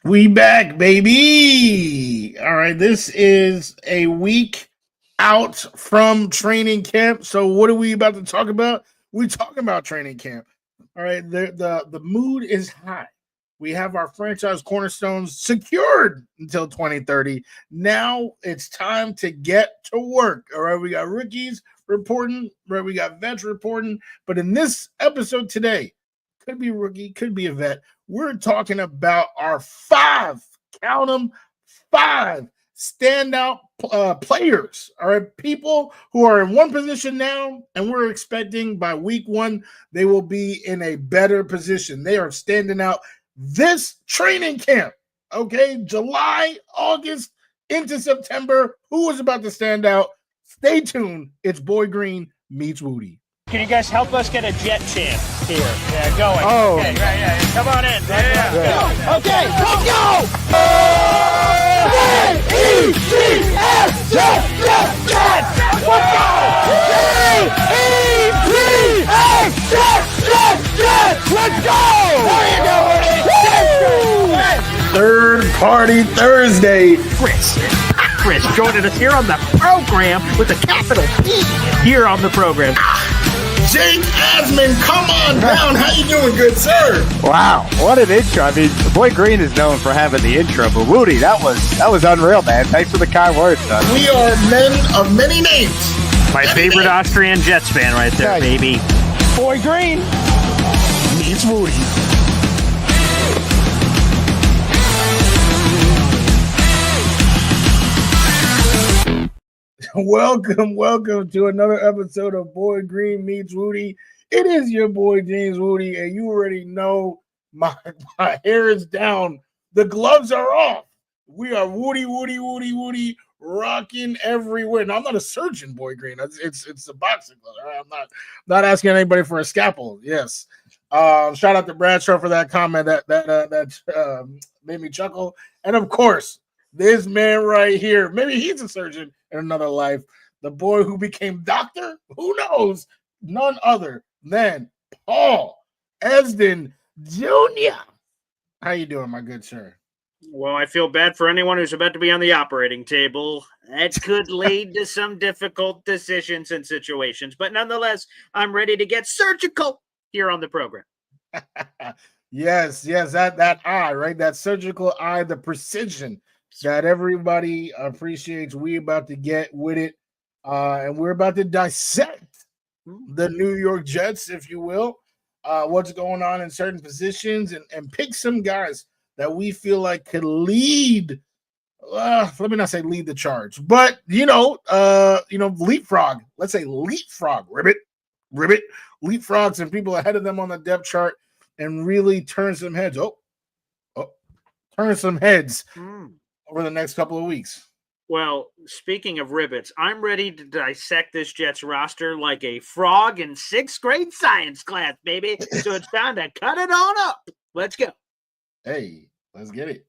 We back, baby. All right, this is a week out from training camp. So what are we about to talk about? We're talking about training camp. All right, the mood is high. We have our franchise cornerstones secured until 2030. Now it's time to get to work. All right, we got rookies reporting, right? We got vets reporting. But in this episode today, could be rookie, could be a vet. We're talking about our count them, five standout players. All right, people who are in one position now, and we're expecting by week one they will be in a better position. They are standing out this training camp. Okay, July, August into September. Who is about to stand out? Stay tuned. It's Boy Green meets Wudi. Can you guys help us get a jet chant here? Yeah, going. Oh. Okay, right, yeah. Come on in. Yeah. Okay, let's go! J-E-T-S, Jets! Let's go! J-E-T-S, Jets! Let's go! There you go! Third Party Thursday. Chris joining us here on the program with a capital P here on the program. Jake Asman, come on down. How you doing, good sir? Wow, what an intro. I mean, Boy Green is known for having the intro, but Wudi, that was unreal, man. Thanks for the kind words, son. We are men of many names. My favorite Austrian Jets fan right there, Yeah. baby. Boy Green Meets Wudi. Welcome to another episode of Boy Green Meets Wudi. It is your boy James Wudi, and you already know my hair is down. The gloves are off. We are Wudi, rocking everywhere. Now, I'm not a surgeon, Boy Green. It's a boxing glove. Right? I'm not asking anybody for a scalpel. Yes. Shout out to Bradshaw for that comment that made me chuckle. And of course, this man right here, maybe he's a surgeon in another life. The boy who became doctor, who knows? None other than Paul Esden Jr. How you doing, my good sir? Well, I feel bad for anyone who's about to be on the operating table. That could lead to some difficult decisions and situations. But nonetheless, I'm ready to get surgical here on the program. Yes, that eye, right? That surgical eye, the precision that everybody appreciates. We about to get with it, and we're about to dissect the New York Jets, if you will, what's going on in certain positions, and pick some guys that we feel like could lead. Let me not say lead the charge, but leapfrog. Let's say leapfrog, ribbit, leapfrog some people ahead of them on the depth chart, and really turn some heads. Turn some heads over the next couple of weeks. Well, speaking of ribbits, I'm ready to dissect this Jets roster like a frog in sixth grade science class, baby. So it's time to cut it on up. Let's go. Hey, let's get it.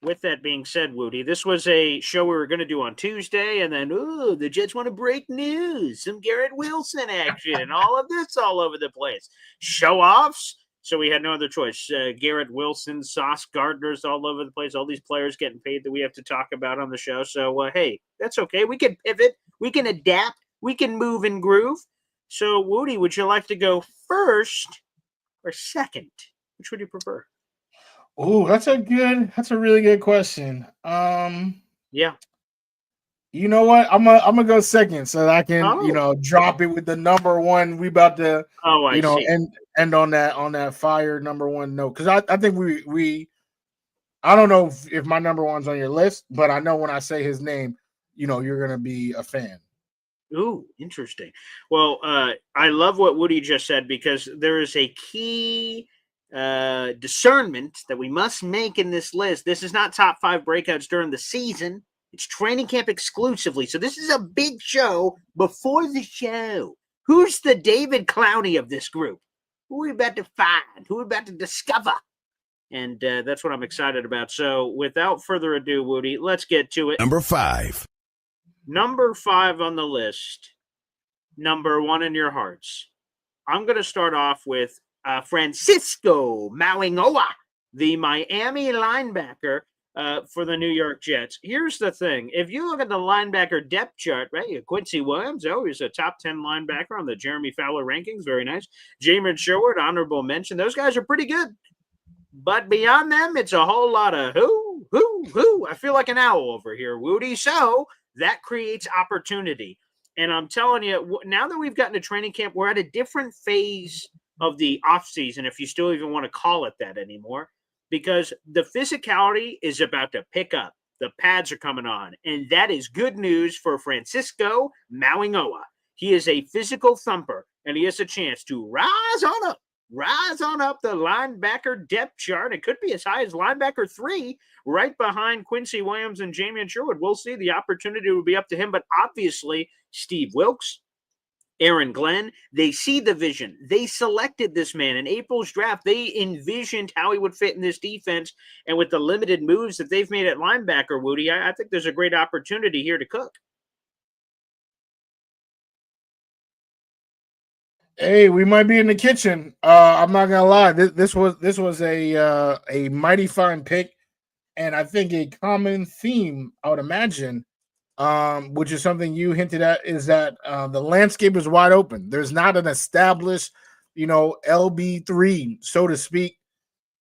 With that being said, Wudi, this was a show we were going to do on Tuesday, and then, the Jets want to break news, some Garrett Wilson action, and all of this all over the place. Show-offs. So we had no other choice. Garrett Wilson, Sauce Gardner's all over the place. All these players getting paid that we have to talk about on the show. So, hey, that's okay. We can pivot. We can adapt. We can move and groove. So, Wudi, would you like to go first or second? Which would you prefer? Oh, that's a really good question. Yeah. You know what? I'm gonna go second so that I can, drop it with the number one. We about to see. End on that fire number one note. Because I think we I don't know if my number one's on your list, but I know when I say his name, you're gonna be a fan. Ooh, interesting. Well, I love what Wudi just said because there is a key discernment that we must make in this list. This is not top 5 breakouts during the season. It's training camp exclusively. So this is a big show before the show. Who's the David Clowney of this group? Who are we about to find? Who are we about to discover? And that's what I'm excited about. So without further ado, Wudi, let's get to it. Number 5. Number 5 on the list. Number 1 in your hearts. I'm going to start off with Francisco Mauigoa the Miami linebacker for the New York Jets. Here's the thing. If you look at the linebacker depth chart, right, Quincy Williams, he's a top 10 linebacker on the Jeremy Fowler rankings. Very nice. Jamin Sherwood, honorable mention. Those guys are pretty good. But beyond them, it's a whole lot of who. I feel like an owl over here, Wudi. So that creates opportunity. And I'm telling you, now that we've gotten to training camp, we're at a different phase of the offseason, if you still even want to call it that anymore, because the physicality is about to pick up. The pads are coming on, and that is good news for Francisco Mauigoa. He is a physical thumper, and he has a chance to rise on up the linebacker depth chart. It could be as high as linebacker 3, right behind Quincy Williams and Jamin Sherwood. We'll see. The opportunity will be up to him, but obviously Steve Wilks, Aaron Glenn, they see the vision. They selected this man in April's draft. They envisioned how he would fit in this defense, and with the limited moves that they've made at linebacker, Wudi, I think there's a great opportunity here to cook. Hey, we might be in the kitchen. I'm not gonna lie. This was a mighty fine pick, and I think a common theme I would imagine, which is something you hinted at, is that the landscape is wide open. There's not an established, LB3, so to speak.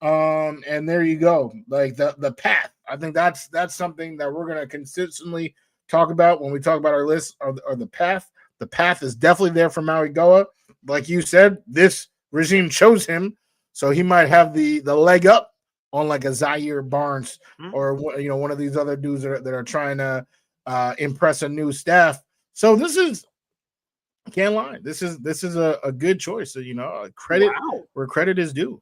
And there you go. Like the path. I think that's something that we're gonna consistently talk about when we talk about our list, or the path. The path is definitely there for Mauigoa. Like you said, this regime chose him, so he might have the leg up on like a Zaire Barnes or one of these other dudes that are trying to impress a new staff. So this is, can't lie, this is a good choice. So credit where credit is due.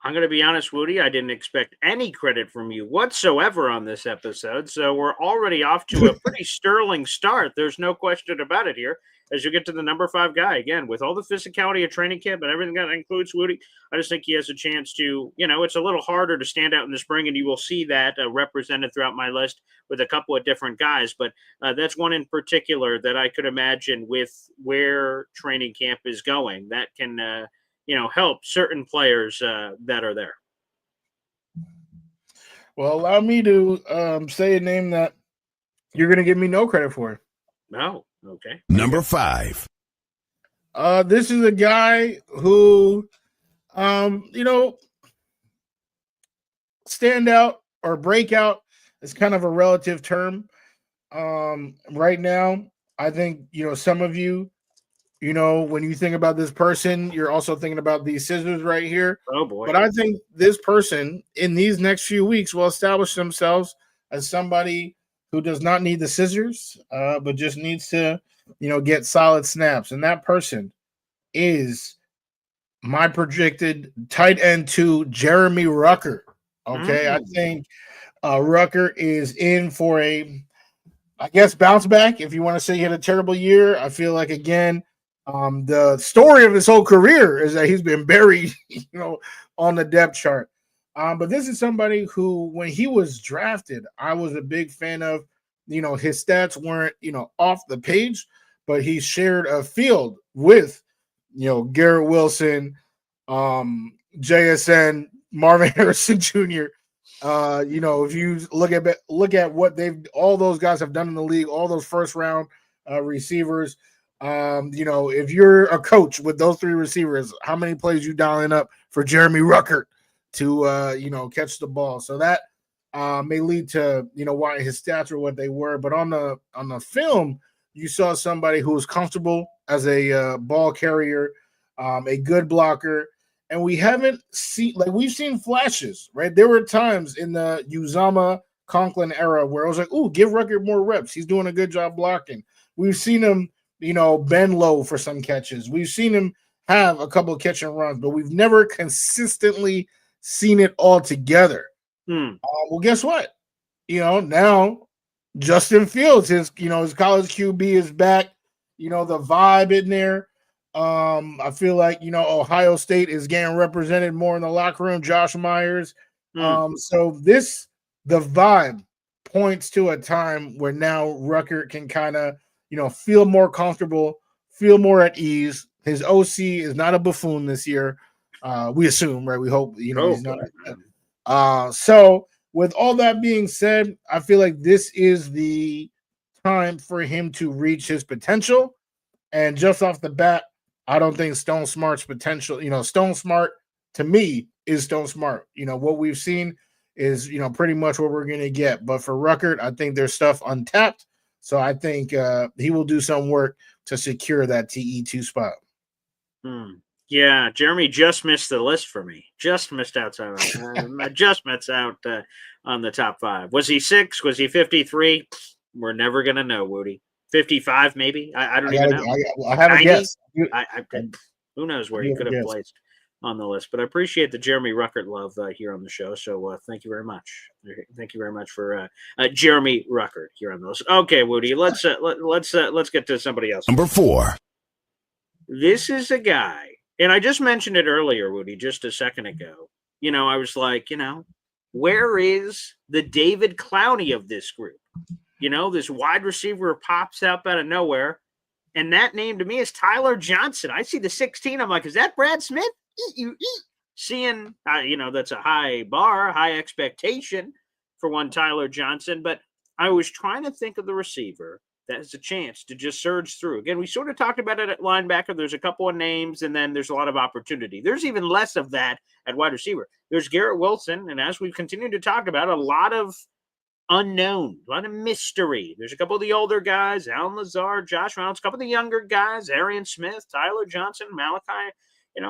I'm going to be honest, Wudi, I didn't expect any credit from you whatsoever on this episode. So we're already off to a pretty sterling start. There's no question about it here. As you get to the number 5 guy, again, with all the physicality of training camp and everything that includes, Wudi, I just think he has a chance to, it's a little harder to stand out in the spring, and you will see that represented throughout my list with a couple of different guys. But that's one in particular that I could imagine with where training camp is going that can help certain players that are there. Well, allow me to say a name that you're going to give me no credit for. No. Okay. Number 5. This is a guy who, stand out or breakout is kind of a relative term. Right now, I think, some of you, when you think about this person, you're also thinking about these scissors right here. Oh, boy. But I think this person in these next few weeks will establish themselves as somebody who does not need the scissors, but just needs to, get solid snaps. And that person is my projected tight end 2, Jeremy Ruckert. Okay, I think Ruckert is in for a, bounce back. If you want to say he had a terrible year, I feel like, again, the story of his whole career is that he's been buried, on the depth chart. But this is somebody who, when he was drafted, I was a big fan of. His stats weren't, off the page, but he shared a field with, Garrett Wilson, JSN, Marvin Harrison Jr. If you look at what all those guys have done in the league, all those first round receivers. If you're a coach with those 3 receivers, how many plays you dialing up for Jeremy Ruckert to catch the ball? So that may lead to why his stats are what they were. But on the film, you saw somebody who was comfortable as a ball carrier, a good blocker, and we haven't seen, we've seen flashes, right? There were times in the Uzama Conklin era where I was like, "Ooh, give Ruckert more reps. He's doing a good job blocking." We've seen him, bend low for some catches. We've seen him have a couple of catch and runs, but we've never consistently seen it all together. Well, guess what? Now Justin Fields, his college QB is back. The vibe in there. I feel like, Ohio State is getting represented more in the locker room. Josh Myers. So the vibe points to a time where now Ruckert can kind of, feel more comfortable, feel more at ease. His OC is not a buffoon this year. We assume, right? We hope, he's not. So with all that being said, I feel like this is the time for him to reach his potential. And just off the bat, I don't think Stone Smart's potential, Stone Smart to me is Stone Smart. What we've seen is, pretty much what we're going to get. But for Ruckert, I think there's stuff untapped. So I think he will do some work to secure that TE2 spot. Yeah, Jeremy just missed the list for me. Just missed outside. Just missed out on the top 5. Was he 6? Was he 53? We're never going to know, Wudi. 55, maybe? I don't even know. I have a guess. Who knows where he could have placed on the list. But I appreciate the Jeremy Ruckert love here on the show. So thank you very much. Thank you very much for Jeremy Ruckert here on the list. Okay, Wudi, let's get to somebody else. Number 4. This is a guy, and I just mentioned it earlier, Wudi, just a second ago. I was like, where is the David Clowney of this group? This wide receiver pops up out of nowhere, and that name to me is Tyler Johnson. I see the 16. I'm like, is that Brad Smith? Seeing, that's a high bar, high expectation for one Tyler Johnson, but I was trying to think of the receiver that has a chance to just surge through. Again, we sort of talked about it at linebacker. There's a couple of names, and then there's a lot of opportunity. There's even less of that at wide receiver. There's Garrett Wilson, and as we've continued to talk about, a lot of unknown, a lot of mystery. There's a couple of the older guys, Alan Lazard, Josh Reynolds, a couple of the younger guys, Arian Smith, Tyler Johnson, Malachi,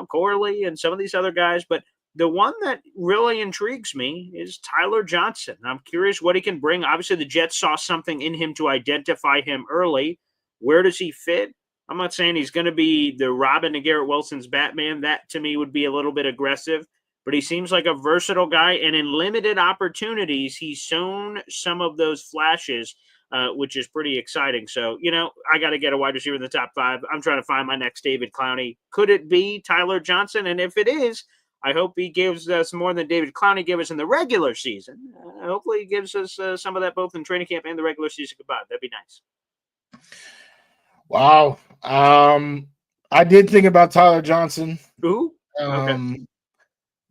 Corley, and some of these other guys. But the one that really intrigues me is Tyler Johnson. I'm curious what he can bring. Obviously, the Jets saw something in him to identify him early. Where does he fit? I'm not saying he's going to be the Robin to Garrett Wilson's Batman. That, to me, would be a little bit aggressive. But he seems like a versatile guy, and in limited opportunities, he's shown some of those flashes, which is pretty exciting. So, I got to get a wide receiver in the top 5. I'm trying to find my next David Clowney. Could it be Tyler Johnson? And if it is, I hope he gives us more than David Clowney gave us in the regular season. Hopefully he gives us some of that both in training camp and the regular season combined. That'd be nice. Wow. I did think about Tyler Johnson. Ooh. Okay.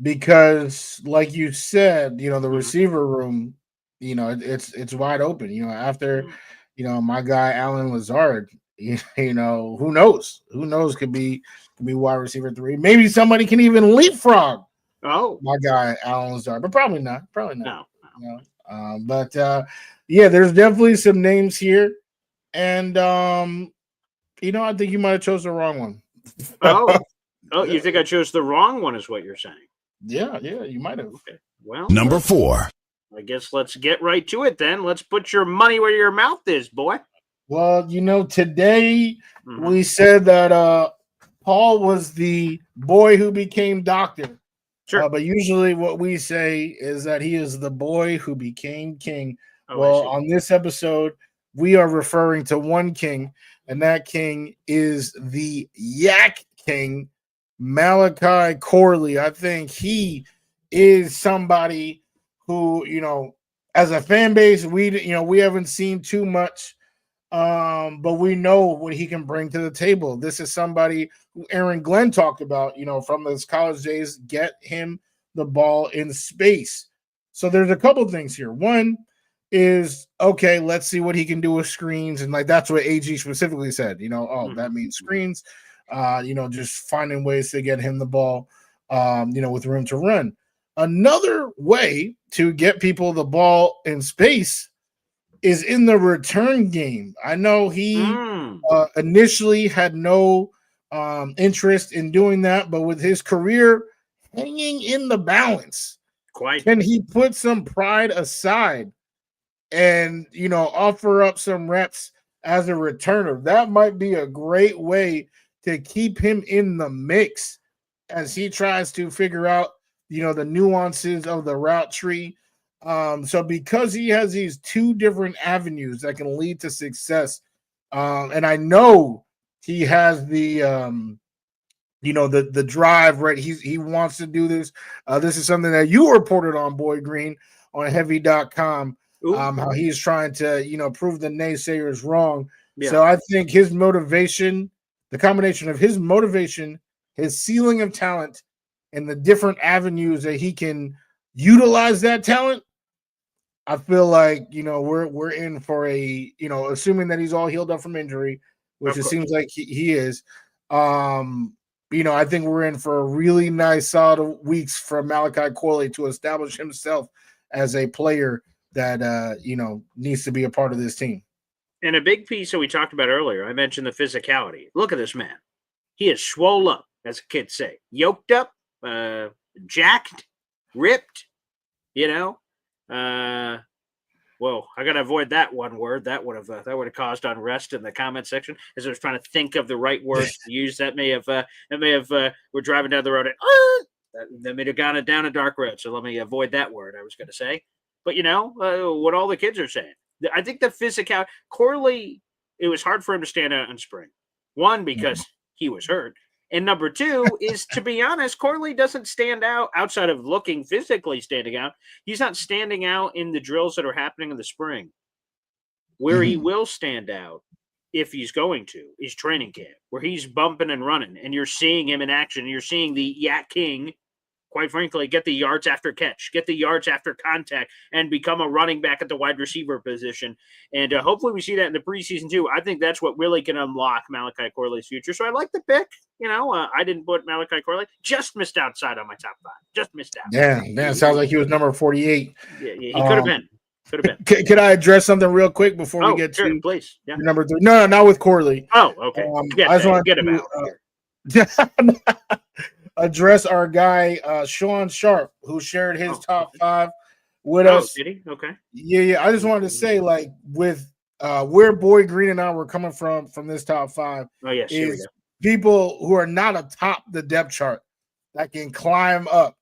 Because, like you said, the receiver room, it's wide open. After, my guy Alan Lazard, who knows? Who knows? Could be wide receiver 3. Maybe somebody can even leapfrog. Oh, my guy Alan Lazard, but probably not. No. But there's definitely some names here, and I think you might have chose the wrong one. You think I chose the wrong one? Is what you're saying? Yeah, you might have. Okay. Well, number 4. I guess let's get right to it then. Let's put your money where your mouth is, boy. Well, today we said that Paul was the boy who became doctor. Sure. But usually what we say is that he is the boy who became king. Oh, on this episode, we are referring to one king, and that king is the Yak King, Malachi Corley. I think he is somebody who, as a fan base, we haven't seen too much, but we know what he can bring to the table. This is somebody who Aaron Glenn talked about, from his college days. Get him the ball in space. So there's a couple things here. One is, okay, let's see what he can do with screens, and that's what AG specifically said. That means screens. Just finding ways to get him the ball, with room to run. Another way to get people the ball in space is in the return game. I know he initially had no interest in doing that, but with his career hanging in the balance, can he put some pride aside and, offer up some reps as a returner? That might be a great way to keep him in the mix as he tries to figure out, the nuances of the route tree. So because he has these 2 different avenues that can lead to success, and I know he has the drive, right? He wants to do this. This is something that you reported on, Boy Green, on heavy.com, how he's trying to, prove the naysayers wrong. Yeah. So I think his motivation, the combination of his motivation, his ceiling of talent, and the different avenues that he can utilize that talent, I feel like, we're in for a, assuming that he's all healed up from injury, which it seems like he is. I think we're in for a really nice solid weeks for Malachi Corley to establish himself as a player that needs to be a part of this team. And a big piece that we talked about earlier, I mentioned the physicality. Look at this man. He is swole up, as kids say. Yoked up, jacked, ripped, Whoa, I gotta avoid that one word. That would have caused unrest in the comment section as I was trying to think of the right words to use. That may have we're driving down the road and that may have gone down a dark road. So let me avoid that word I was gonna say. But what all the kids are saying. I think the physical Corley, it was hard for him to stand out in spring. One, because he was hurt. And number two is, to be honest, Corley doesn't stand out outside of looking physically standing out. He's not standing out in the drills that are happening in the spring. Where he will stand out, if he's going to, is training camp, where he's bumping and running, and you're seeing him in action. You're seeing the Yak King, quite frankly, get the yards after catch, get the yards after contact, and become a running back at the wide receiver position. And hopefully we see that in the preseason too. I think that's what really can unlock Malachi Corley's future. So I like the pick. I didn't put Malachi Corley. Just missed outside on my top 5. Just missed out. Yeah, sounds like he was number 48. Yeah, he could have been. Could have been. Could I address something real quick before we get to please? Yeah. Number 3? No, not with Corley. Oh, okay. I just want to address our guy Sean Sharp, who shared his top 5 with us. Did he? Okay. Yeah. I just wanted to say, like, with where Boy Green and I were coming from this top 5. Oh yes, is people who are not atop the depth chart that can climb up.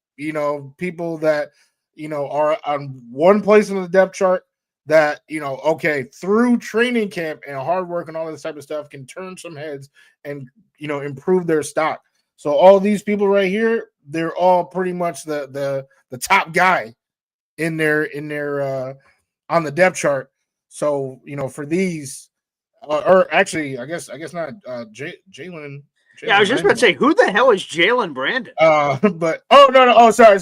People that are on one place in the depth chart that through training camp and hard work and all this type of stuff can turn some heads and improve their stock. So all these people right here, they're all pretty much the top guy in their on the depth chart. So for these, or actually, I guess not Jalen. Yeah, I was just about to say, who the hell is Jalen Brandon? But no, sorry.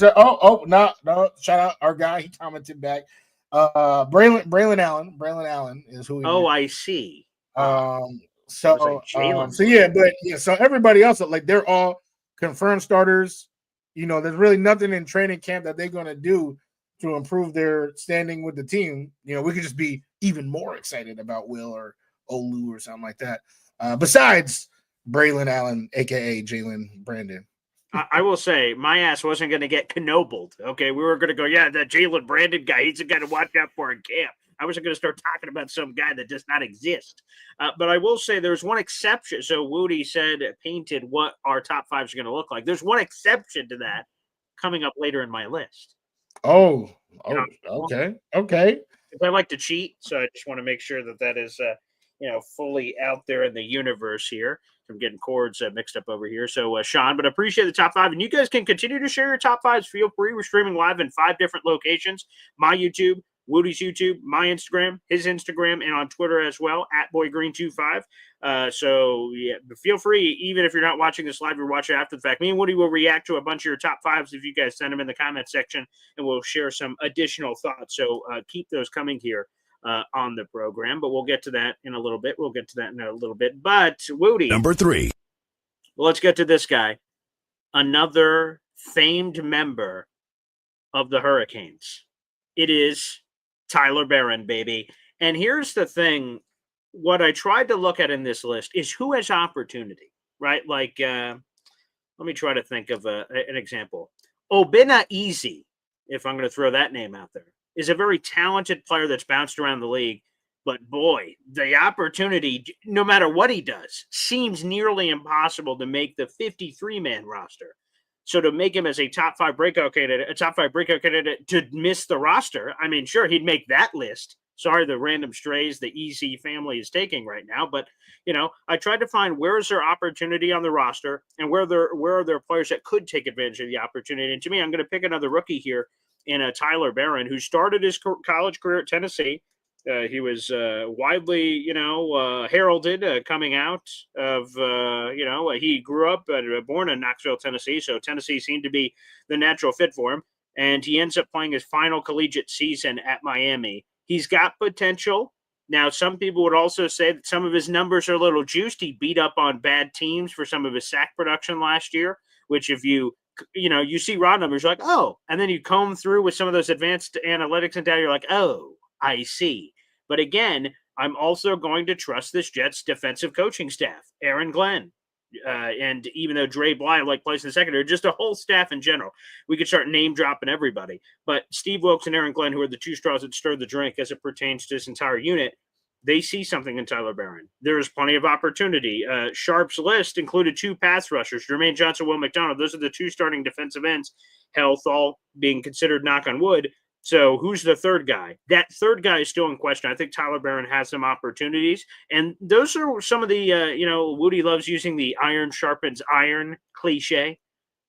No. Shout out our guy. He commented back. Braylon Allen is who. I see. So everybody else, like, they're all confirmed starters. There's really nothing in training camp that they're going to do to improve their standing with the team. We could just be even more excited about Will or Olu or something like that. Besides Braylon Allen, aka Jalen Brandon. I will say my ass wasn't going to get knobled. Okay, we were going to go, that Jalen Brandon guy, he's a guy to watch out for in camp. I wasn't going to start talking about some guy that does not exist. But I will say there's one exception. So Wudi painted what our top 5 is going to look like. There's one exception to that coming up later in my list. Okay. I like to cheat, so I just want to make sure that is, fully out there in the universe here. I'm getting chords mixed up over here. So, Sean, but I appreciate the top 5. And you guys can continue to share your top 5s. Feel free. We're streaming live in 5 different locations. My YouTube, Woody's YouTube, my Instagram, his Instagram, and on Twitter as well, @BoyGreen25. So, feel free, even if you're not watching this live, you're watching after the fact. Me and Woody will react to a bunch of your top 5s if you guys send them in the comment section, and we'll share some additional thoughts. So, keep those coming here on the program, but we'll get to that in a little bit. But Woody, number 3. Let's get to this guy, another famed member of the Hurricanes. It is Tyler Barron, baby. And here's the thing. What I tried to look at in this list is who has opportunity, right? Like, let me try to think of an example. Obinna Easy, if I'm going to throw that name out there, is a very talented player that's bounced around the league. But boy, the opportunity, no matter what he does, seems nearly impossible to make the 53-man roster. So to make him as a top 5 breakout candidate to miss the roster, I mean, sure, he'd make that list. Sorry, the random strays the Easy family is taking right now. But, I tried to find where is their opportunity on the roster and where are there players that could take advantage of the opportunity. And to me, I'm going to pick another rookie here in Tyler Barron, who started his college career at Tennessee. He was widely, heralded coming out of, he grew up, born in Knoxville, Tennessee. So Tennessee seemed to be the natural fit for him. and he ends up playing his final collegiate season at Miami. He's got potential. Now, some people would also say that some of his numbers are a little juiced. He beat up on bad teams for some of his sack production last year, which if you see raw numbers, you're like, oh, and then you comb through with some of those advanced analytics and data, you're like, oh, I see. But again, I'm also going to trust this Jets defensive coaching staff, Aaron Glenn, and even though Dre Bly plays in the secondary, just a whole staff in general. We could start name dropping everybody. But Steve Wilkes and Aaron Glenn, who are the two straws that stir the drink as it pertains to this entire unit, they see something in Tyler Barron. There is plenty of opportunity. Sharp's list included 2 pass rushers, Jermaine Johnson, Will McDonald. Those are the 2 starting defensive ends, health all being considered, knock on wood. So who's the third guy? That third guy is still in question. I think Tyler Barron has some opportunities. And those are some of the, Wudi loves using the iron sharpens iron cliche.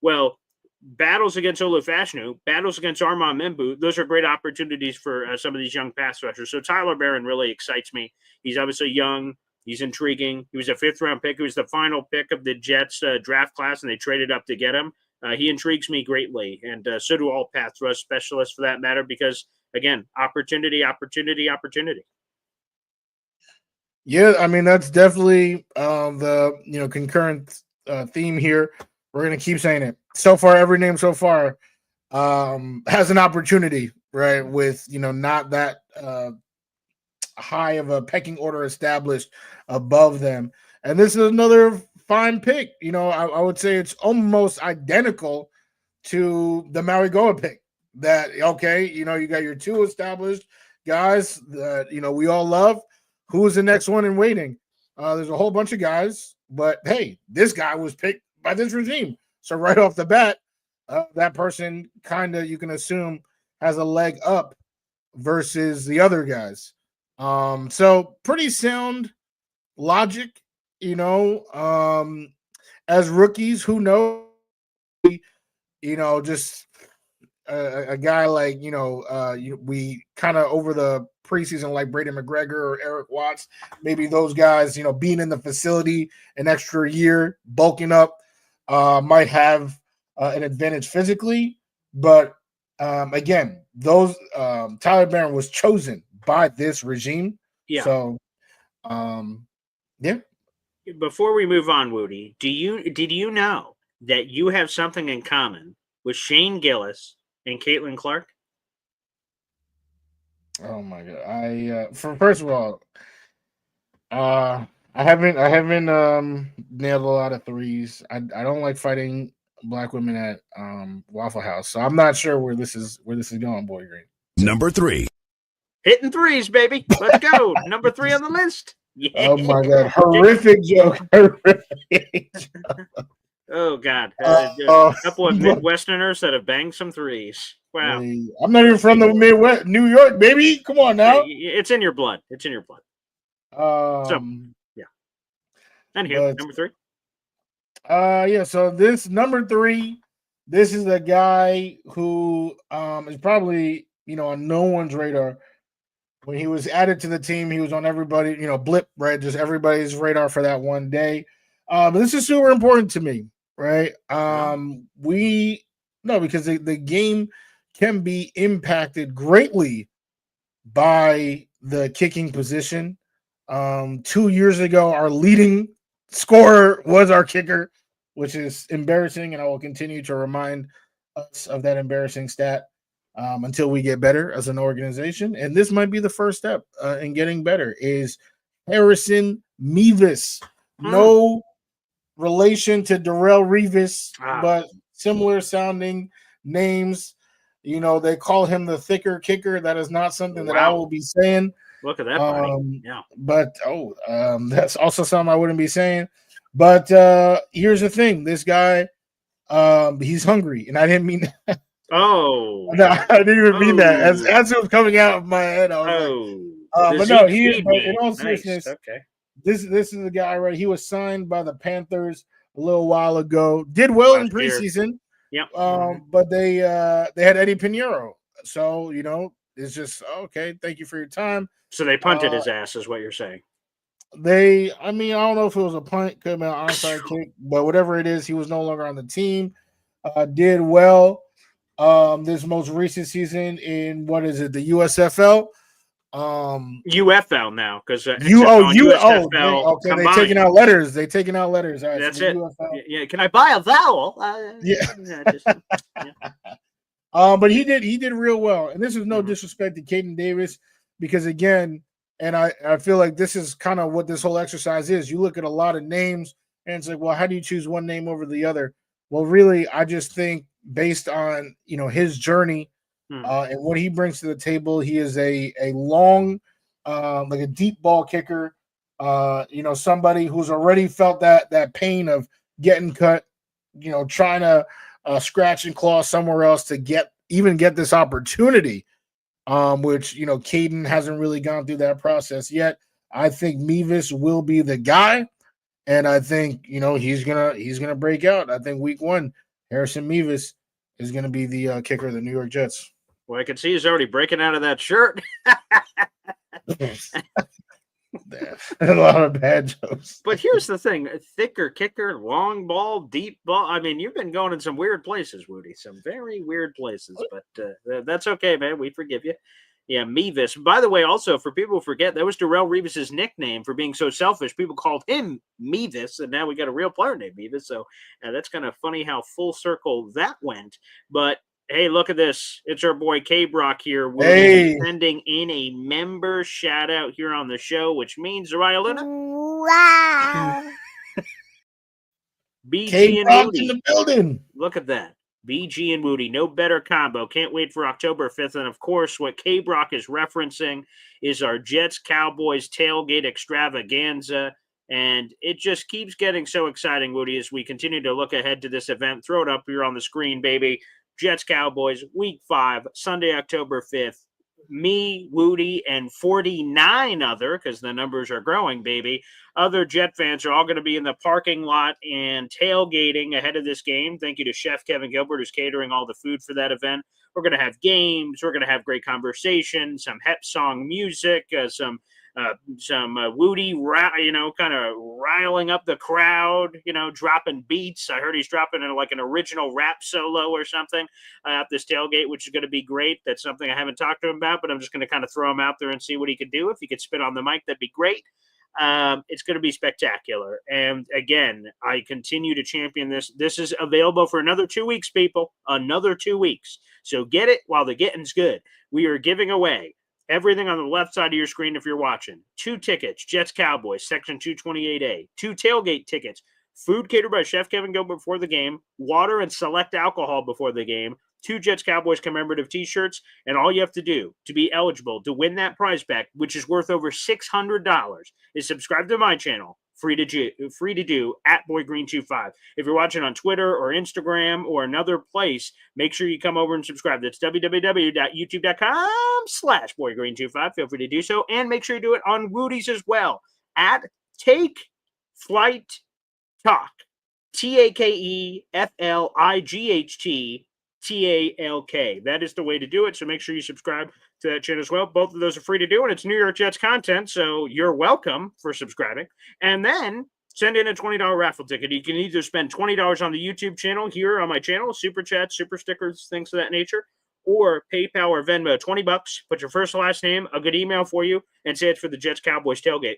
Well, battles against Olu Fashanu, battles against Armand Membu, those are great opportunities for some of these young pass rushers. So Tyler Barron really excites me. He's obviously young. He's intriguing. He was a 5th-round pick. He was the final pick of the Jets draft class, and they traded up to get him. He intrigues me greatly, and so do all pass rush specialists for that matter, because, again, opportunity. Yeah, I mean, that's definitely the concurrent theme here. We're going to keep saying it. So far, every name so far has an opportunity, right, with, not that high of a pecking order established above them. And this is another fine pick. I would say it's almost identical to the Maui Goa pick. That, okay, you got your 2 established guys that, we all love. Who's the next one in waiting? There's a whole bunch of guys, but hey, this guy was picked by this regime. So right off the bat, that person kind of, you can assume, has a leg up versus the other guys. So pretty sound logic, as rookies, who knows, just a guy like, we kind of over the preseason, like Brady McGregor or Eric Watts, maybe those guys, being in the facility an extra year, bulking up, might have an advantage physically. But again, those Tyler Barron was chosen by this regime. Yeah. So, yeah. Before we move on, Wudi, did you know that you have something in common with Shane Gillis and Caitlin Clark? Oh my god! First of all, I haven't nailed a lot of threes. I don't like fighting black women at Waffle House, so I'm not sure where this is going, Boy Green. Number 3. Hitting threes, baby. Let's go. Number 3 on the list. Yeah. Oh my god! Horrific joke. Oh god! A couple of Midwesterners that have banged some threes. Wow. I'm not even from the Midwest, New York, baby. Come on now. It's in your blood. Yeah. And here, number 3. Yeah. So this number 3, this is a guy who is probably on no one's radar. When he was added to the team, he was on everybody, blip, right? Just everybody's radar for that one day. But this is super important to me, right? Because the game can be impacted greatly by the kicking position. 2 years ago, our leading scorer was our kicker, which is embarrassing, and I will continue to remind us of that embarrassing stat until we get better as an organization. And this might be the first step in getting better, is Harrison Mevis. No relation to Darrell Revis, but similar sounding names. They call him the thicker kicker. That is not something that I will be saying. Look at that, buddy. Yeah. But that's also something I wouldn't be saying. But here's the thing: this guy, he's hungry, and I didn't mean that. Oh, no, I didn't even mean that. As it was coming out of my head, I was but no, in all seriousness, nice. Okay. This is the guy, right? He was signed by the Panthers a little while ago. Did well in preseason. Yep. But they had Eddie Pinheiro, so it's just okay. Thank you for your time. So they punted his ass, is what you're saying. I don't know if it was a punt, could have been an onside kick, but whatever it is, he was no longer on the team. Did well. this most recent season in what is it, the USFL? UFL now because USFL okay, combined. they taking out letters. All right, That's so the it. UFL. Yeah, can I buy a vowel? Yeah. But he did real well, and this is no disrespect to Caden Davis, because again, and I feel like this is kind of what this whole exercise is. You look at a lot of names, and it's like, well, how do you choose one name over the other? Well, really, I just think based on his journey and what he brings to the table, he is a long, like a deep ball kicker. Somebody who's already felt that pain of getting cut, trying to scratch and claw somewhere else to get this opportunity. Which Caden hasn't really gone through that process yet. I think Mevis will be the guy, and I think he's gonna break out. I think week 1, Harrison Mevis is gonna be the kicker of the New York Jets. Well, I can see he's already breaking out of that shirt. A lot of bad jokes. But here's the thing: thicker kicker, long ball, deep ball. I mean, you've been going in some weird places, Woody. Some very weird places. But that's okay, man. We forgive you. Yeah, Mevis. By the way, also for people who forget, that was Darrelle Revis's nickname for being so selfish. People called him Mevis, and now we got a real player named Mevis. So that's kind of funny how full circle that went. But hey, look at this. It's our boy K-Brock here. We're sending in a member shout out here on the show, which means, Raya Luna. Wow. BG and Wudi in the building. Look at that. BG and Wudi, no better combo. Can't wait for October 5th. And of course, what K-Brock is referencing is our Jets Cowboys tailgate extravaganza. And it just keeps getting so exciting, Wudi, as we continue to look ahead to this event. Throw it up here on the screen, baby. Jets Cowboys, week 5, Sunday, October 5th. Me, Wudi, and 49 other, because the numbers are growing, baby. Other Jet fans are all going to be in the parking lot and tailgating ahead of this game. Thank you to Chef Kevin Gilbert, who's catering all the food for that event. We're going to have games. We're going to have great conversation, some Hep song music, some Wudi, kind of riling up the crowd, dropping beats. I heard he's dropping like an original rap solo or something at this tailgate, which is going to be great. That's something I haven't talked to him about, but I'm just going to kind of throw him out there and see what he could do. If he could spit on the mic, that'd be great. It's going to be spectacular. And again, I continue to champion this. This is available for another 2 weeks, people. Another 2 weeks. So get it while the getting's good. We are giving away everything on the left side of your screen if you're watching. 2 tickets, Jets Cowboys, Section 228A. 2 tailgate tickets, food catered by Chef Kevin Gilbert before the game, water and select alcohol before the game, 2 Jets Cowboys commemorative t-shirts, and all you have to do to be eligible to win that prize pack, which is worth over $600, is subscribe to my channel. Free to do at BoyGreen25. If you're watching on Twitter or Instagram or another place, make sure you come over and subscribe. That's www.youtube.com/BoyGreen25. Feel free to do so. And make sure you do it on Woody's as well. At Take Flight Talk. TAKEFLIGHT TALK. That is the way to do it. So make sure you subscribe to that channel as well. Both of those are free to do, and it's New York Jets content, so you're welcome for subscribing. And then send in a $20 raffle ticket. You can either spend $20 on the YouTube channel here on my channel, super chats, super stickers, things of that nature, or PayPal or Venmo, $20. Put your first and last name, a good email for you, and say it's for the Jets Cowboys tailgate.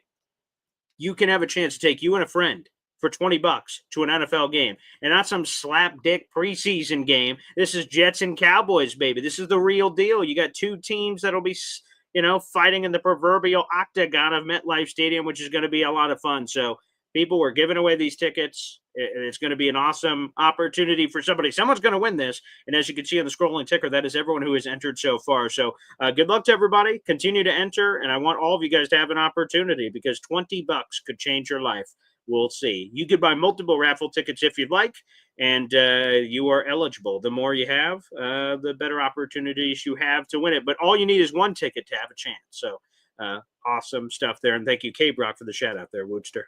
You can have a chance to take you and a friend for $20 to an NFL game. And not some slapdick preseason game. This is Jets and Cowboys, baby. This is the real deal. You got 2 teams that'll be, fighting in the proverbial octagon of MetLife Stadium, which is going to be a lot of fun. So people, we're giving away these tickets. It's going to be an awesome opportunity for somebody. Someone's going to win this. And as you can see on the scrolling ticker, that is everyone who has entered so far. So good luck to everybody. Continue to enter. And I want all of you guys to have an opportunity, because $20 could change your life. We'll see. You could buy multiple raffle tickets if you'd like, and you are eligible. The more you have, the better opportunities you have to win it. But all you need is 1 ticket to have a chance. So awesome stuff there. And thank you, K-Brock, for the shout out there, Woodster.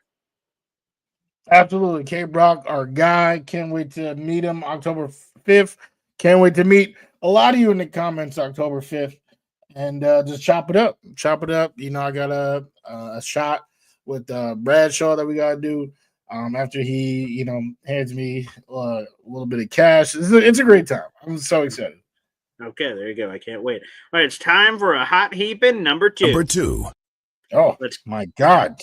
Absolutely. K-Brock, our guy. Can't wait to meet him October 5th. Can't wait to meet a lot of you in the comments October 5th. And just chop it up. Chop it up. I got a shot with Bradshaw that we got to do. After he, hands me a little bit of cash. It's a great time. I'm so excited. Okay, there you go. I can't wait. All right, it's time for a hot heaping number 2. Number 2. Oh, my God.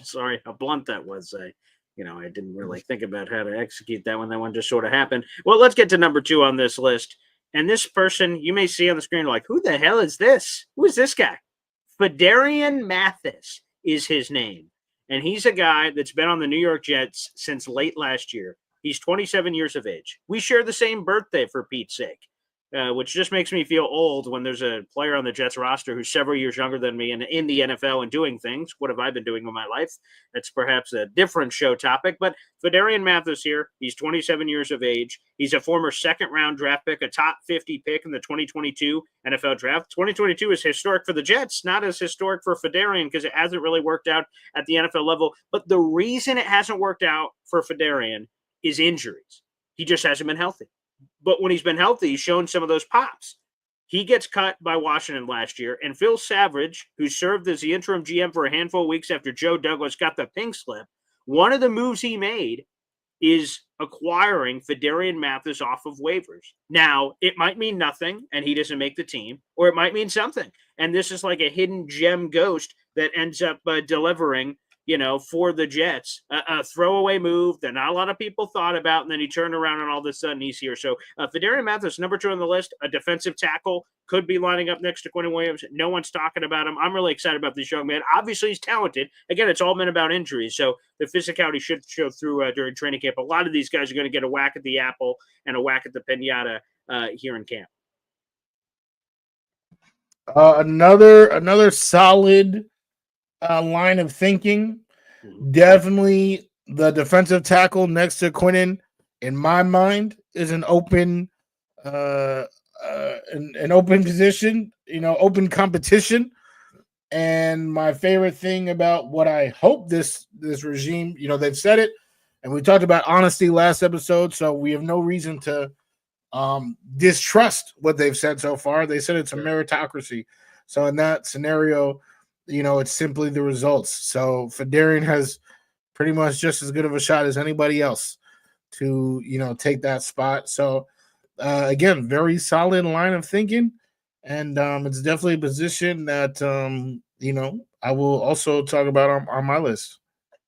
Sorry how blunt that was. I didn't really think about how to execute that one. That one just sort of happened. Well, let's get to number 2 on this list. And this person you may see on the screen like, who the hell is this? Who is this guy? Phidarian Mathis is his name. And he's a guy that's been on the New York Jets since late last year. He's 27 years of age. We share the same birthday, for Pete's sake, which just makes me feel old when there's a player on the Jets roster who's several years younger than me and in the NFL and doing things. What have I been doing with my life? That's perhaps a different show topic. But Phidarian Mathis here, he's 27 years of age. He's a former second-round draft pick, a top 50 pick in the 2022 NFL draft. 2022 is historic for the Jets, not as historic for Phidarian because it hasn't really worked out at the NFL level. But the reason it hasn't worked out for Phidarian is injuries. He just hasn't been healthy. But when he's been healthy, he's shown some of those pops. He gets cut by Washington last year, and Phil Savage, who served as the interim GM for a handful of weeks after Joe Douglas got the pink slip, one of the moves he made is acquiring Phidarian Mathis off of waivers. Now, it might mean nothing, and he doesn't make the team, or it might mean something. And this is like a hidden gem ghost that ends up delivering for the Jets, a throwaway move that not a lot of people thought about, and then he turned around and all of a sudden he's here. So Phidarian Mathis, number 2 on the list, a defensive tackle, could be lining up next to Quentin Williams. No one's talking about him. I'm really excited about this young man. Obviously, he's talented. Again, it's all been about injuries, so the physicality should show through during training camp. A lot of these guys are going to get a whack at the apple and a whack at the pinata here in camp. Another solid line of thinking. Definitely the defensive tackle next to Quentin, in my mind, is an open an open position, open competition. And my favorite thing about what I hope this regime, they've said it, and we talked about honesty last episode, so we have no reason to distrust what they've said so far. They said it's a meritocracy. So in that scenario, it's simply the results. So Phidarian has pretty much just as good of a shot as anybody else to, take that spot. So again, very solid line of thinking. And it's definitely a position that, I will also talk about on my list.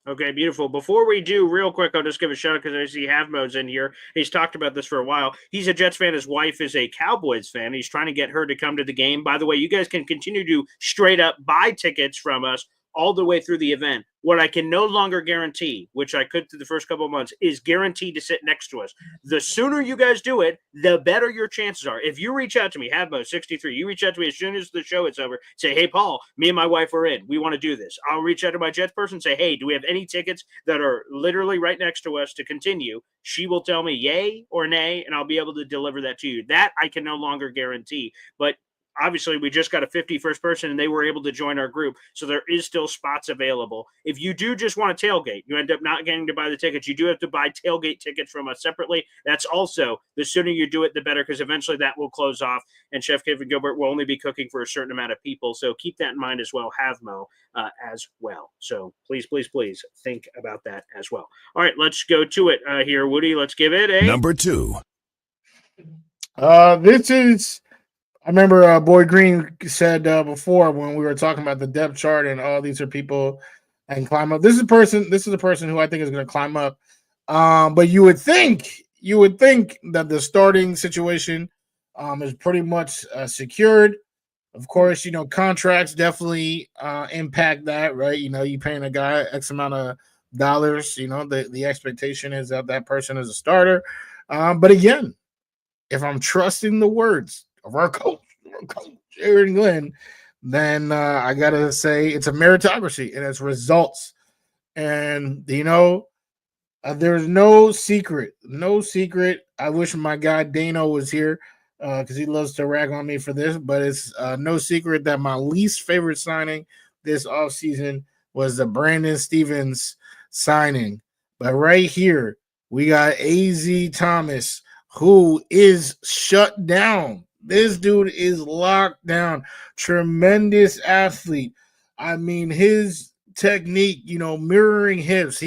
Okay, beautiful. Before we do, real quick, I'll just give a shout out because I see Havmo's in here. He's talked about this for a while. He's a Jets fan. His wife is a Cowboys fan. He's trying to get her to come to the game. By the way, you guys can continue to straight up buy tickets from us all the way through the event. What I can no longer guarantee, which I could through the first couple of months, is guaranteed to sit next to us. The sooner you guys do it, the better your chances are. If you reach out to me, Havmo63, you reach out to me as soon as the show is over, say, hey, Paul, me and my wife are in. We want to do this. I'll reach out to my Jets person and say, hey, do we have any tickets that are literally right next to us to continue? She will tell me yay or nay, and I'll be able to deliver that to you. That I can no longer guarantee. But obviously, we just got a 51st person, and they were able to join our group, so there is still spots available. If you do just want to tailgate, you end up not getting to buy the tickets. You do have to buy tailgate tickets from us separately. That's also, the sooner you do it, the better, because eventually that will close off, and Chef Kevin Gilbert will only be cooking for a certain amount of people, so keep that in mind as well. Havmo as well. So please, please, please think about that as well. All right, let's go to it here, Woody. Let's give it a Number 2. This is... I remember Boy Green said before when we were talking about the depth chart and these are people and climb up. This is a person who I think is going to climb up. But you would think that the starting situation is pretty much secured. Of course, contracts definitely impact that, right? You paying a guy X amount of dollars. The expectation is that person is a starter. But again, if I'm trusting the words of our coach, Aaron Glenn, then I gotta say it's a meritocracy and it's results. And there's no secret. I wish my guy Dano was here because he loves to rag on me for this, but it's no secret that my least favorite signing this offseason was the Brandon Stevens signing. But right here, we got AZ Thomas, who is shut down. This dude is locked down. Tremendous athlete. I mean, his technique, mirroring hips.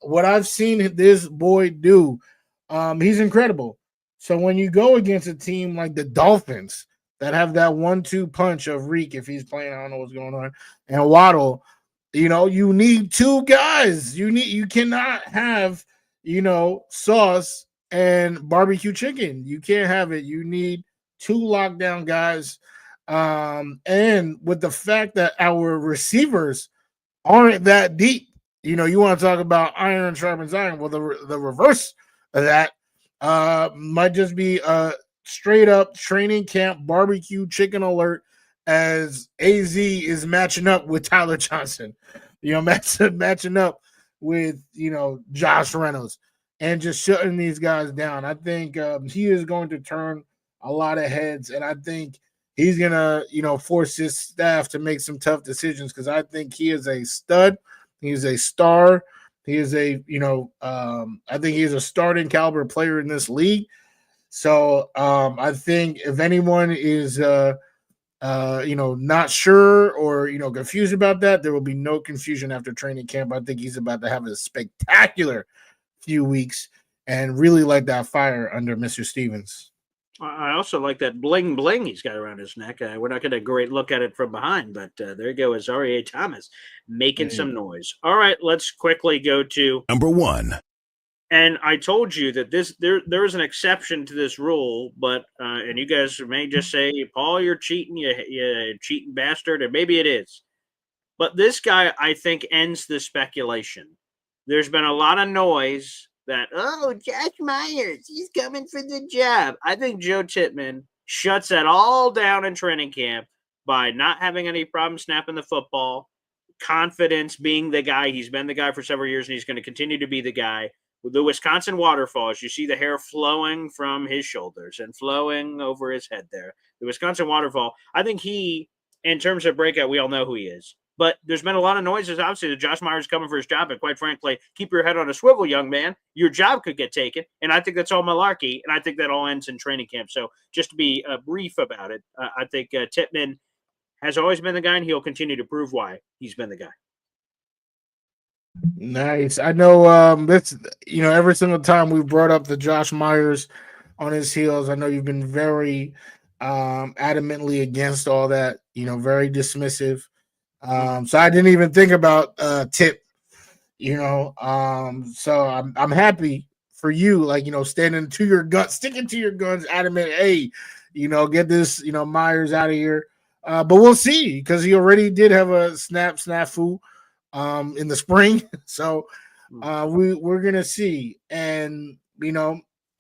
What I've seen this boy do, he's incredible. So when you go against a team like the Dolphins that have that 1-2 punch of Reek, if he's playing, I don't know what's going on, and Waddle, you need two guys. You cannot have, sauce and barbecue chicken. You can't have it. You need two lockdown guys. And with the fact that our receivers aren't that deep, you want to talk about iron sharpens iron. Well, the reverse of that might just be a straight up training camp barbecue chicken alert as AZ is matching up with Tyler Johnson, matching up with, Josh Reynolds and just shutting these guys down. I think he is going to turn a lot of heads, and I think he's going to, force his staff to make some tough decisions because I think he is a stud. He's a star. He is I think he's a starting caliber player in this league. So I think if anyone is, not sure or, confused about that, there will be no confusion after training camp. I think he's about to have a spectacular few weeks and really light that fire under Mr. Stevens. I also like that bling bling he's got around his neck. We're not getting a great look at it from behind, but there you go, Azaria Thomas making some noise. All right, let's quickly go to number one. And I told you that there is an exception to this rule, but and you guys may just say, Paul, you're cheating, you cheating bastard, and maybe it is. But this guy, I think, ends the speculation. There's been a lot of noise that, Josh Myers, he's coming for the job. I think Joe Tippmann shuts that all down in training camp by not having any problem snapping the football, confidence, being the guy. He's been the guy for several years, and he's going to continue to be the guy. With the Wisconsin waterfalls, you see the hair flowing from his shoulders and flowing over his head there. The Wisconsin waterfall, I think he, in terms of breakout, we all know who he is. But there's been a lot of noises, obviously, that Josh Myers is coming for his job. And quite frankly, keep your head on a swivel, young man. Your job could get taken. And I think that's all malarkey. And I think that all ends in training camp. So just to be brief about it, I think Tippmann has always been the guy, and he'll continue to prove why he's been the guy. Nice. I know this, every single time we brought up the Josh Myers on his heels, I know you've been very adamantly against all that, very dismissive. So I didn't even think about Tip, so I'm happy for you, standing to your guns, sticking to your guns, adamant, hey, get this, Myers out of here. But we'll see, because he already did have a snafu in the spring. So we're gonna see. And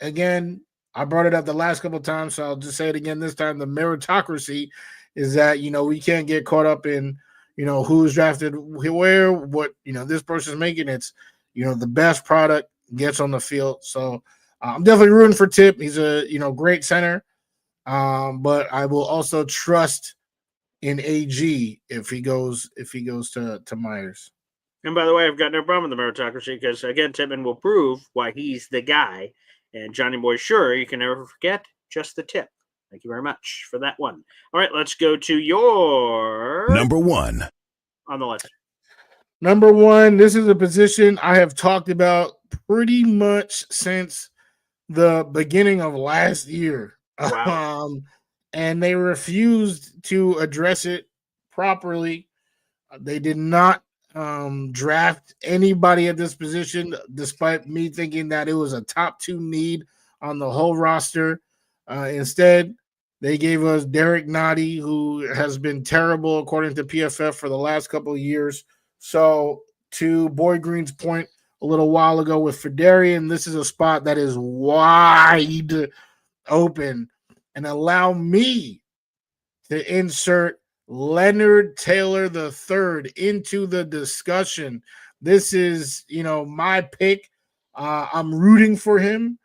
again, I brought it up the last couple of times, so I'll just say it again this time. The meritocracy is that we can't get caught up in who's drafted where, what this person's making. It's the best product gets on the field. So I'm definitely rooting for Tip. He's a great center, but I will also trust in AG if he goes to Myers. And by the way, I've got no problem with the meritocracy because, again, Tippmann will prove why he's the guy. And Johnny Boy, sure, you can never forget just the tip. Thank you very much for that one. All right, let's go to your number one on the list. Number one, this is a position I have talked about pretty much since the beginning of last year. Wow. And they refused to address it properly. They did not draft anybody at this position, despite me thinking that it was a top 2 need on the whole roster. Instead, they gave us Derek Nottie, who has been terrible according to PFF for the last couple of years. So, to Boy Green's point a little while ago with Fedarian, this is a spot that is wide open. And allow me to insert Leonard Taylor III into the discussion. This is, my pick. I'm rooting for him.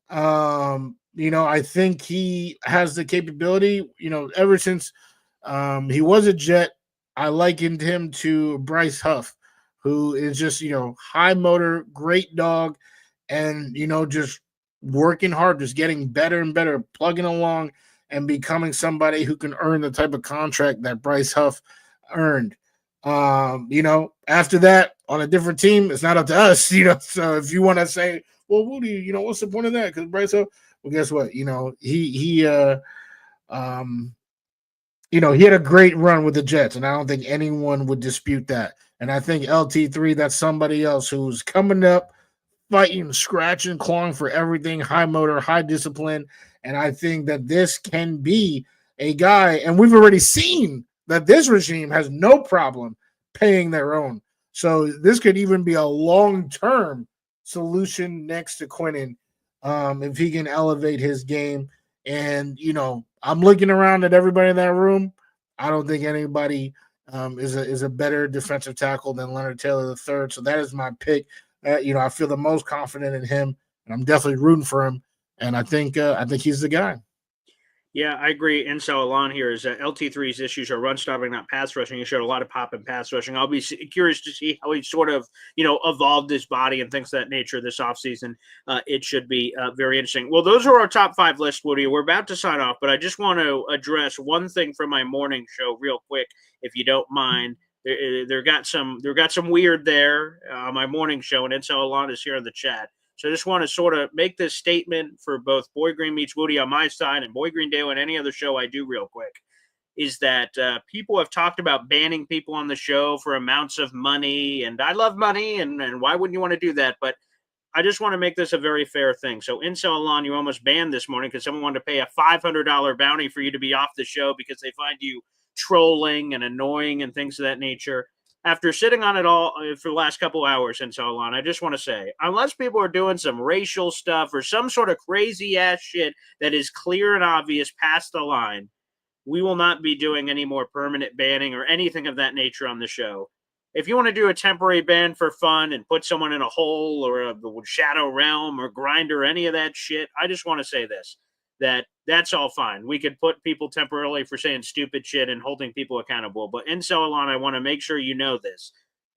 I think he has the capability, ever since he was a Jet, I likened him to Bryce Huff, who is just, high motor, great dog, and, just working hard, just getting better and better, plugging along and becoming somebody who can earn the type of contract that Bryce Huff earned. After that, on a different team, it's not up to us. So if you want to say, well, Wudi, what's the point of that? Because Bryce, well, guess what? Um, he had a great run with the Jets, and I don't think anyone would dispute that. And I think LT3, that's somebody else who's coming up, fighting, scratching, clawing for everything, high motor, high discipline. And I think that this can be a guy, and we've already seen that this regime has no problem paying their own. So this could even be a long-term solution next to Quinnen, if he can elevate his game. And, I'm looking around at everybody in that room. I don't think anybody is a better defensive tackle than Leonard Taylor III. So that is my pick. I feel the most confident in him, and I'm definitely rooting for him. And I think he's the guy. Yeah, I agree. Incel Alon here is that LT3's issues are run stopping, not pass rushing. He showed a lot of pop in pass rushing. I'll be curious to see how he sort of, evolved his body and things of that nature this offseason. It should be very interesting. Well, those are our top 5 lists, Woody. We're about to sign off, but I just want to address one thing from my morning show real quick, if you don't mind. There got some weird there on my morning show, and Incel Alon is here in the chat. So I just want to sort of make this statement for both Boy Green Meets Woody on my side and Boy Green Dale and any other show I do real quick, is that people have talked about banning people on the show for amounts of money, and I love money, and why wouldn't you want to do that? But I just want to make this a very fair thing. So Incel Alon, you almost banned this morning because someone wanted to pay a $500 bounty for you to be off the show because they find you trolling and annoying and things of that nature. After sitting on it all for the last couple hours and so on, I just want to say, unless people are doing some racial stuff or some sort of crazy ass shit that is clear and obvious past the line, we will not be doing any more permanent banning or anything of that nature on the show. If you want to do a temporary ban for fun and put someone in a hole or a shadow realm or grinder or any of that shit, I just want to say this, that's all fine. We could put people temporarily for saying stupid shit and holding people accountable. But in so long, I want to make sure you know this,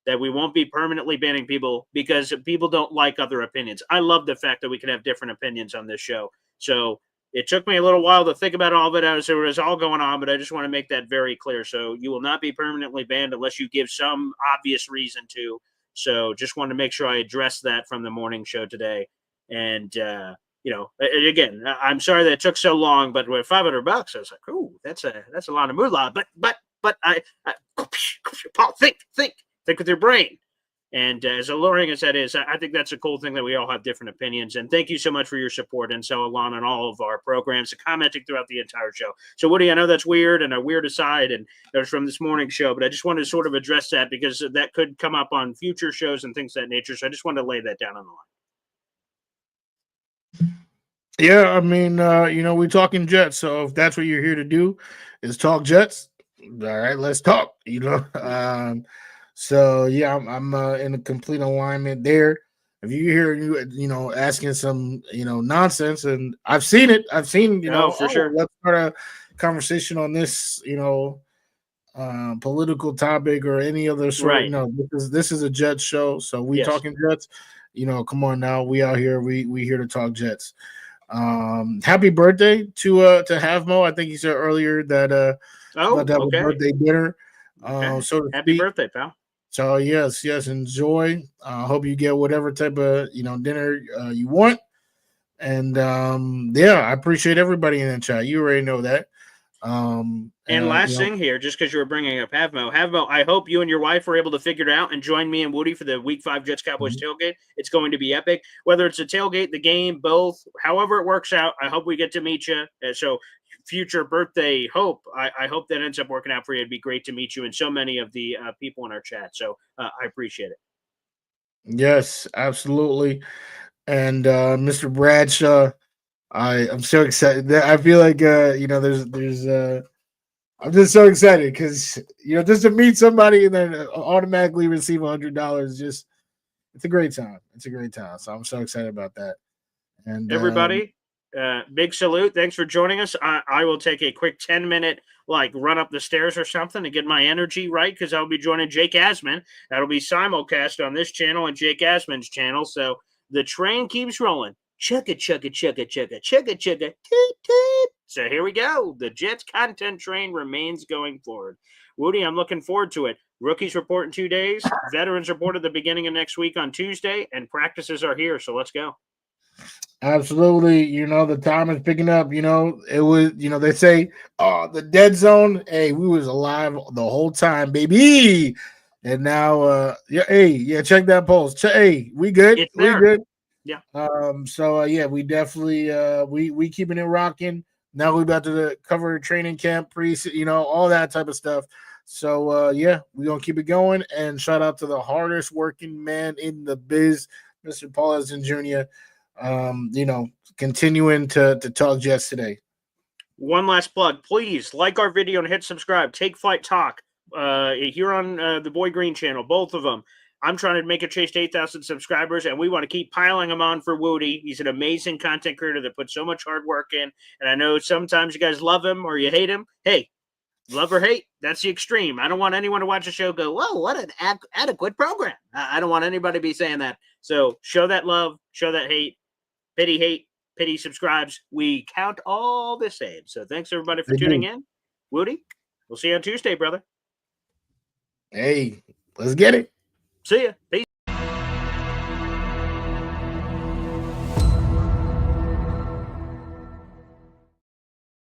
that we won't be permanently banning people because people don't like other opinions. I love the fact that we can have different opinions on this show. So it took me a little while to think about all of it as it was all going on, but I just want to make that very clear. So you will not be permanently banned unless you give some obvious reason to. So just wanted to make sure I addressed that from the morning show today. And, again, I'm sorry that it took so long, but with $500, I was like, "Ooh, that's a lot of moolah." But I Paul, think with your brain. And as alluring as that is, I think that's a cool thing that we all have different opinions. And thank you so much for your support and so along on all of our programs and commenting throughout the entire show. So, Woody, I know that's weird and a weird aside, and it was from this morning show, but I just wanted to sort of address that because that could come up on future shows and things of that nature. So I just wanted to lay that down on the line. Yeah, I mean, we're talking Jets, so if that's what you're here to do, is talk Jets. All right, let's talk. So yeah, I'm in a complete alignment there. If you hear you asking some nonsense, and I've seen it, for sure. Let's start a conversation on this, political topic or any other sort. Right. This is a Jets show, so we talking Jets. Come on now, we out here, we here to talk Jets. Happy birthday to Havmo. I think he said earlier that was birthday dinner. So to happy speak. birthday, pal. So yes, enjoy. Hope you get whatever type of dinner you want. And I appreciate everybody in the chat. You already know that. And last thing here, just because you were bringing up Havmo, I hope you and your wife were able to figure it out and join me and Woody for the Week 5 Jets Cowboys tailgate. It's going to be epic. Whether it's a tailgate, the game, both, however it works out, I hope we get to meet you. So future birthday hope, I hope that ends up working out for you. It'd be great to meet you and so many of the people in our chat. So I appreciate it. Yes, absolutely. And Mr. Bradshaw, I'm so excited. I feel like there's I'm just so excited because just to meet somebody and then automatically receive $100, just it's a great time. It's a great time. So I'm so excited about that. And everybody, big salute. Thanks for joining us. I will take a quick 10-minute run up the stairs or something to get my energy right because I'll be joining Jake Asman. That'll be simulcast on this channel and Jake Asman's channel. So the train keeps rolling. Chugga, chugga, chugga, chugga, chugga, chugga, toot, toot. So here we go. The Jets content train remains going forward. Wudi, I'm looking forward to it. Rookies report in 2 days. Veterans report at the beginning of next week on Tuesday, and practices are here. So let's go. Absolutely. The time is picking up. It was, they say, the dead zone. Hey, we was alive the whole time, baby. And now, check that pulse. Hey, we good. It's We there. good. Yeah. We definitely, we keeping it rocking. Now we about to cover training camp, all that type of stuff. So, we're going to keep it going. And shout out to the hardest working man in the biz, Mr. Paul Essen Jr., continuing to talk Jets today. One last plug. Please like our video and hit subscribe. Take Flight Talk here on the Boy Green channel, both of them. I'm trying to make a chase to 8,000 subscribers, and we want to keep piling them on for Wudi. He's an amazing content creator that puts so much hard work in, and I know sometimes you guys love him or you hate him. Hey, love or hate, that's the extreme. I don't want anyone to watch a show go, whoa, what an adequate program. I don't want anybody to be saying that. So show that love, show that hate, pity subscribes. We count all the same. So thanks everybody for tuning in. Wudi, we'll see you on Tuesday, brother. Hey, let's get it. See ya. Peace.